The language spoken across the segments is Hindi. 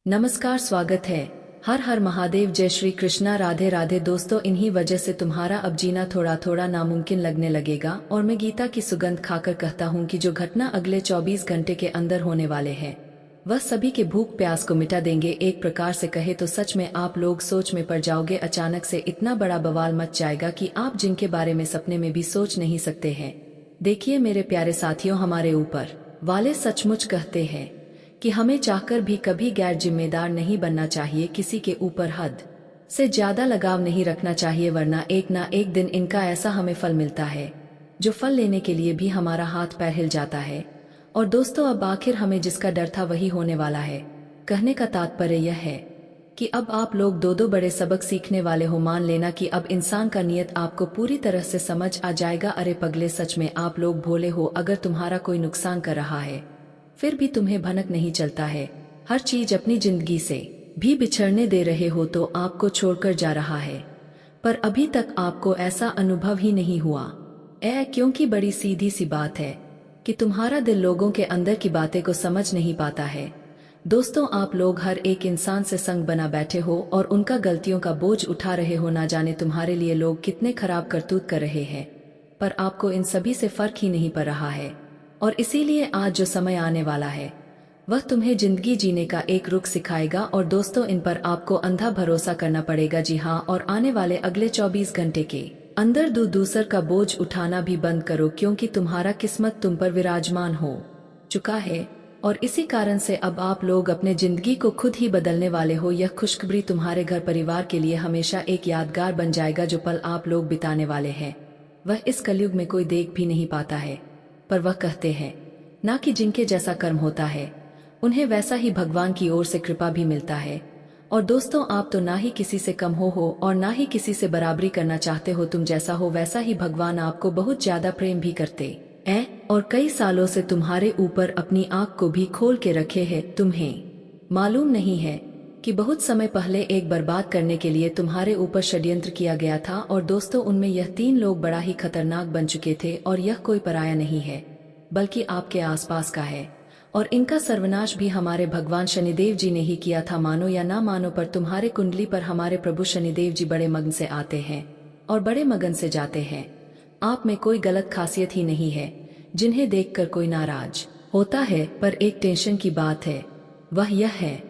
नमस्कार, स्वागत है। हर हर महादेव, जय श्री कृष्णा, राधे राधे। दोस्तों, इन्हीं वजह से तुम्हारा अब जीना थोड़ा थोड़ा नामुमकिन लगने लगेगा और मैं गीता की सुगंध खाकर कहता हूँ कि जो घटना अगले 24 घंटे के अंदर होने वाले हैं वह सभी के भूख प्यास को मिटा देंगे। एक प्रकार से कहे तो सच में आप लोग सोच में पड़ जाओगे। अचानक से इतना बड़ा बवाल मच जाएगा कि आप जिनके बारे में सपने में भी सोच नहीं सकते हैं। देखिए मेरे प्यारे साथियों, हमारे ऊपर वाले सचमुच कहते हैं कि हमें चाहकर भी कभी गैर जिम्मेदार नहीं बनना चाहिए, किसी के ऊपर हद से ज्यादा लगाव नहीं रखना चाहिए, वरना एक ना एक दिन इनका ऐसा हमें फल मिलता है जो फल लेने के लिए भी हमारा हाथ पैर हिल जाता है। और दोस्तों, अब आखिर हमें जिसका डर था वही होने वाला है। कहने का तात्पर्य यह है कि अब आप लोग दो दो बड़े सबक सीखने वाले हो। मान लेना कि अब इंसान का नियत आपको पूरी तरह से समझ आ जाएगा। अरे पगले, सच में आप लोग भोले हो। अगर तुम्हारा कोई नुकसान कर रहा है फिर भी तुम्हें भनक नहीं चलता है, हर चीज अपनी जिंदगी से भी बिछड़ने दे रहे हो तो आपको छोड़कर जा रहा है, पर अभी तक आपको ऐसा अनुभव ही नहीं हुआ। क्योंकि बड़ी सीधी सी बात है कि तुम्हारा दिल लोगों के अंदर की बातें को समझ नहीं पाता है। दोस्तों, आप लोग हर एक इंसान से संग बना बैठे हो और उनका गलतियों का बोझ उठा रहे हो। ना जाने तुम्हारे लिए लोग कितने खराब करतूत कर रहे हैं, पर आपको इन सभी से फर्क ही नहीं पड़ रहा है। और इसीलिए आज जो समय आने वाला है वह तुम्हें जिंदगी जीने का एक रुख सिखाएगा। और दोस्तों, इन पर आपको अंधा भरोसा करना पड़ेगा। जी हाँ, और आने वाले अगले 24 घंटे के अंदर दूसर का बोझ उठाना भी बंद करो, क्योंकि तुम्हारा किस्मत तुम पर विराजमान हो चुका है। और इसी कारण से अब आप लोग अपने जिंदगी को खुद ही बदलने वाले हो। यह खुशखबरी तुम्हारे घर परिवार के लिए हमेशा एक यादगार बन जाएगा। जो पल आप लोग बिताने वाले हैं वह इस कलयुग में कोई देख भी नहीं पाता है, पर वह कहते हैं ना कि जिनके जैसा कर्म होता है उन्हें वैसा ही भगवान की ओर से कृपा भी मिलता है। और दोस्तों, आप तो ना ही किसी से कम हो और ना ही किसी से बराबरी करना चाहते हो। तुम जैसा हो वैसा ही भगवान आपको बहुत ज्यादा प्रेम भी करते हैं और कई सालों से तुम्हारे ऊपर अपनी आंख को भी खोल के रखे है। तुम्हें मालूम नहीं है कि बहुत समय पहले एक बर्बाद करने के लिए तुम्हारे ऊपर षड्यंत्र किया गया था। और दोस्तों, उनमें यह 3 लोग बड़ा ही खतरनाक बन चुके थे और यह कोई पराया नहीं है बल्कि आपके आसपास का है। और इनका सर्वनाश भी हमारे भगवान शनिदेव जी ने ही किया था। मानो या ना मानो, पर तुम्हारे कुंडली पर हमारे प्रभु शनिदेव जी बड़े मगन से आते हैं और बड़े मगन से जाते हैं। आप में कोई गलत खासियत ही नहीं है जिन्हें देखकर कोई नाराज होता है, पर एक टेंशन की बात है। वह यह है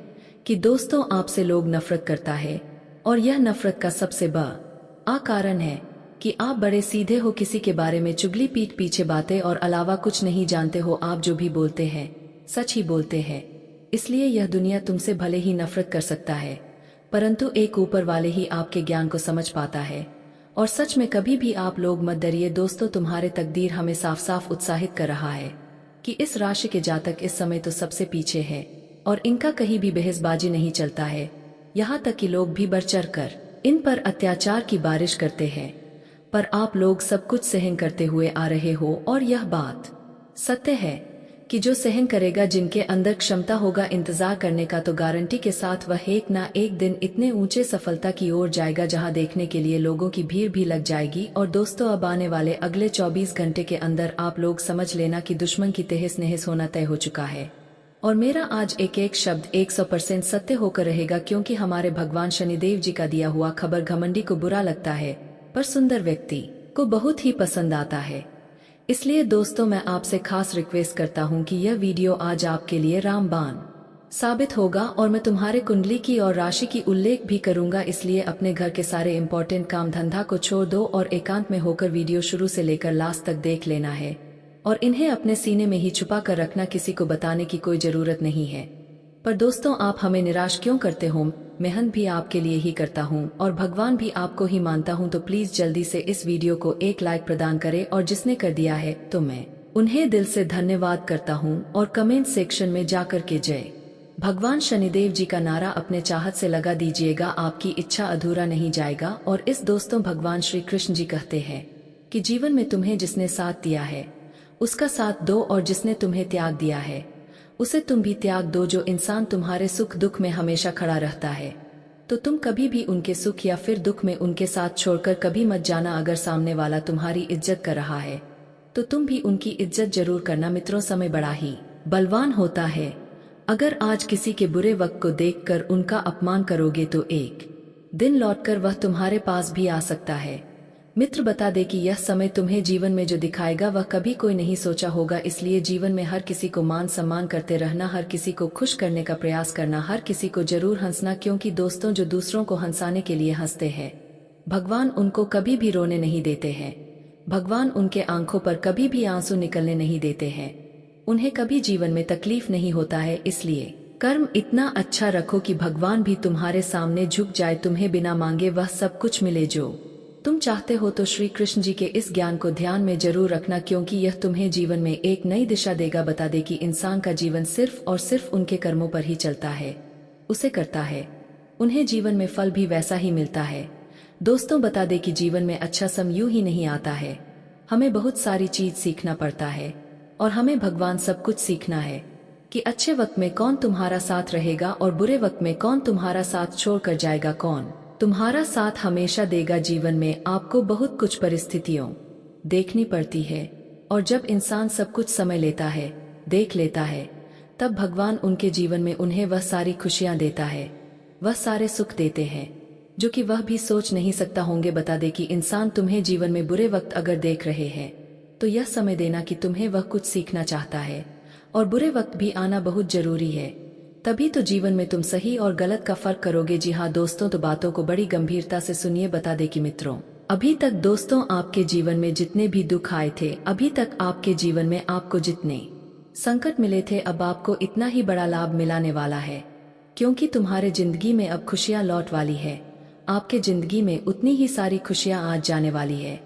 कि दोस्तों, आपसे लोग नफरत करता है और यह नफरत का सबसे बड़ा कारण है कि आप बड़े सीधे हो, किसी के बारे में चुगली, पीठ पीछे बातें और अलावा कुछ नहीं जानते हो। आप जो भी बोलते हैं सच ही बोलते हैं। इसलिए यह दुनिया तुमसे भले ही नफरत कर सकता है, परंतु एक ऊपर वाले ही आपके ज्ञान को समझ पाता है। और सच में कभी भी आप लोग मत डरिए दोस्तों, तुम्हारे तकदीर हमें साफ साफ उत्साहित कर रहा है कि इस राशि के जातक इस समय तो सबसे पीछे है और इनका कहीं भी बहसबाजी नहीं चलता है। यहाँ तक कि लोग भी बढ़ चढ़ कर इन पर अत्याचार की बारिश करते हैं, पर आप लोग सब कुछ सहन करते हुए आ रहे हो। और यह बात सत्य है कि जो सहन करेगा, जिनके अंदर क्षमता होगा इंतजार करने का, तो गारंटी के साथ वह एक ना एक दिन इतने ऊंचे सफलता की ओर जाएगा जहां देखने के लिए लोगों की भीड़ भी लग जाएगी। और दोस्तों, अब आने वाले अगले 24 घंटे के अंदर आप लोग समझ लेना कि दुश्मन की तहस नहस होना तय हो चुका है। और मेरा आज एक एक शब्द 100% सत्य होकर रहेगा, क्योंकि हमारे भगवान शनिदेव जी का दिया हुआ खबर घमंडी को बुरा लगता है पर सुंदर व्यक्ति को बहुत ही पसंद आता है। इसलिए दोस्तों, मैं आपसे खास रिक्वेस्ट करता हूं कि यह वीडियो आज आपके लिए रामबाण साबित होगा और मैं तुम्हारे कुंडली की और राशि की उल्लेख भी करूंगा। इसलिए अपने घर के सारे इंपॉर्टेंट काम धंधा को छोड़ दो और एकांत में होकर वीडियो शुरू से लेकर लास्ट तक देख लेना है और इन्हें अपने सीने में ही छुपा कर रखना, किसी को बताने की कोई जरूरत नहीं है। पर दोस्तों, आप हमें निराश क्यों करते हो? मेहनत भी आपके लिए ही करता हूँ और भगवान भी आपको ही मानता हूँ। तो प्लीज जल्दी से इस वीडियो को एक लाइक प्रदान करें और जिसने कर दिया है तो मैं उन्हें दिल से धन्यवाद करता हूँ। और कमेंट सेक्शन में जाकर के जय भगवान शनिदेव जी का नारा अपने चाहत से लगा दीजिएगा, आपकी इच्छा अधूरा नहीं जाएगा। और इस दोस्तों, भगवान श्री कृष्ण जी कहते हैं कि जीवन में तुम्हें जिसने साथ दिया है उसका साथ दो, और जिसने तुम्हें त्याग दिया है उसे तुम भी त्याग दो। जो इंसान तुम्हारे सुख दुख में हमेशा खड़ा रहता है तो तुम कभी भी उनके सुख या फिर दुख में उनके साथ छोड़कर कभी मत जाना। अगर सामने वाला तुम्हारी इज्जत कर रहा है तो तुम भी उनकी इज्जत जरूर करना। मित्रों, समय बड़ा ही बलवान होता है अगर आज किसी के बुरे वक्त को देखकर उनका अपमान करोगे तो एक दिन लौटकर वह तुम्हारे पास भी आ सकता है। मित्र बता दे कि यह समय तुम्हें जीवन में जो दिखाएगा वह कभी कोई नहीं सोचा होगा, इसलिए जीवन में हर किसी को मान सम्मान करते रहना, हर किसी को खुश करने का प्रयास करना, हर किसी को जरूर हंसना, क्योंकि दोस्तों जो दूसरों को हंसाने के लिए हंसते हैं भगवान उनको कभी भी रोने नहीं देते हैं। भगवान उनके आंखों पर कभी भी आंसू निकलने नहीं देते हैं। उन्हें कभी जीवन में तकलीफ नहीं होता है। इसलिए कर्म इतना अच्छा रखो कि भगवान भी तुम्हारे सामने झुक जाए, तुम्हें बिना मांगे वह सब कुछ मिले जो तुम चाहते हो। तो श्री कृष्ण जी के इस ज्ञान को ध्यान में जरूर रखना, क्योंकि यह तुम्हें जीवन में एक नई दिशा देगा। बता दे कि इंसान का जीवन सिर्फ और सिर्फ उनके कर्मों पर ही चलता है, उसे करता है, उन्हें जीवन में फल भी वैसा ही मिलता है। दोस्तों बता दे कि जीवन में अच्छा समय यूं ही नहीं आता है, हमें बहुत सारी चीज सीखना पड़ता है और हमें भगवान सब कुछ सीखना है कि अच्छे वक्त में कौन तुम्हारा साथ रहेगा और बुरे वक्त में कौन तुम्हारा साथ छोड़कर जाएगा, कौन तुम्हारा साथ हमेशा देगा। जीवन में आपको बहुत कुछ परिस्थितियों देखनी पड़ती है और जब इंसान सब कुछ समय लेता है, देख लेता है, तब भगवान उनके जीवन में उन्हें वह सारी खुशियां देता है, वह सारे सुख देते हैं जो कि वह भी सोच नहीं सकता होंगे। बता दे कि इंसान तुम्हें जीवन में बुरे वक्त अगर देख रहे हैं तो यह समय देना कि तुम्हें वह कुछ सीखना चाहता है और बुरे वक्त भी आना बहुत जरूरी है, तभी तो जीवन में तुम सही और गलत का फर्क करोगे। जी हाँ दोस्तों, तो बातों को बड़ी गंभीरता से सुनिए। बता दे कि मित्रों, अभी तक दोस्तों आपके जीवन में जितने भी दुख आए थे, अभी तक आपके जीवन में आपको जितने संकट मिले थे, अब आपको इतना ही बड़ा लाभ मिलाने वाला है, क्योंकि तुम्हारे जिंदगी में अब खुशियां लौट वाली है। आपके जिंदगी में उतनी ही सारी खुशियां आज जाने वाली है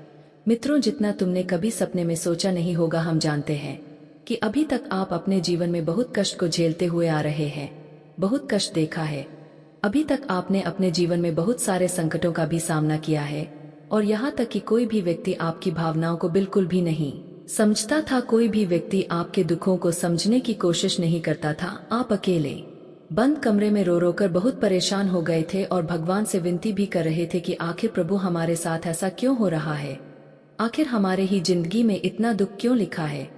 मित्रों, जितना तुमने कभी सपने में सोचा नहीं होगा। हम जानते हैं कि अभी तक आप अपने जीवन में बहुत कष्ट को झेलते हुए आ रहे हैं, बहुत कष्ट देखा है। अभी तक आपने अपने जीवन में बहुत सारे संकटों का भी सामना किया है और यहाँ तक कि कोई भी व्यक्ति आपकी भावनाओं को बिल्कुल भी नहीं समझता था, कोई भी व्यक्ति आपके दुखों को समझने की कोशिश नहीं करता था। आप अकेले बंद कमरे में रो रो कर बहुत परेशान हो गए थे और भगवान से विनती भी कर रहे थे कि आखिर प्रभु हमारे साथ ऐसा क्यों हो रहा है, आखिर हमारे ही जिंदगी में इतना दुख क्यों लिखा है,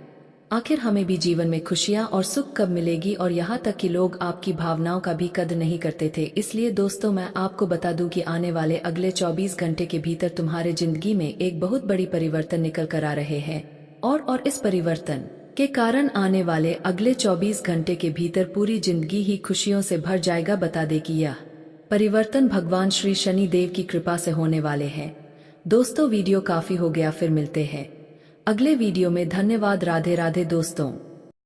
आखिर हमें भी जीवन में खुशियां और सुख कब मिलेगी। और यहाँ तक कि लोग आपकी भावनाओं का भी कदर नहीं करते थे। इसलिए दोस्तों मैं आपको बता दूं कि आने वाले अगले 24 घंटे के भीतर तुम्हारे जिंदगी में एक बहुत बड़ी परिवर्तन निकल कर आ रहे हैं और इस परिवर्तन के कारण आने वाले अगले 24 घंटे के भीतर पूरी जिंदगी ही खुशियों से भर जाएगा। बता दे कि यह परिवर्तन भगवान श्री शनि देव की कृपा से होने वाले हैं। दोस्तों वीडियो काफी हो गया, फिर मिलते हैं अगले वीडियो में। धन्यवाद। राधे राधे दोस्तों।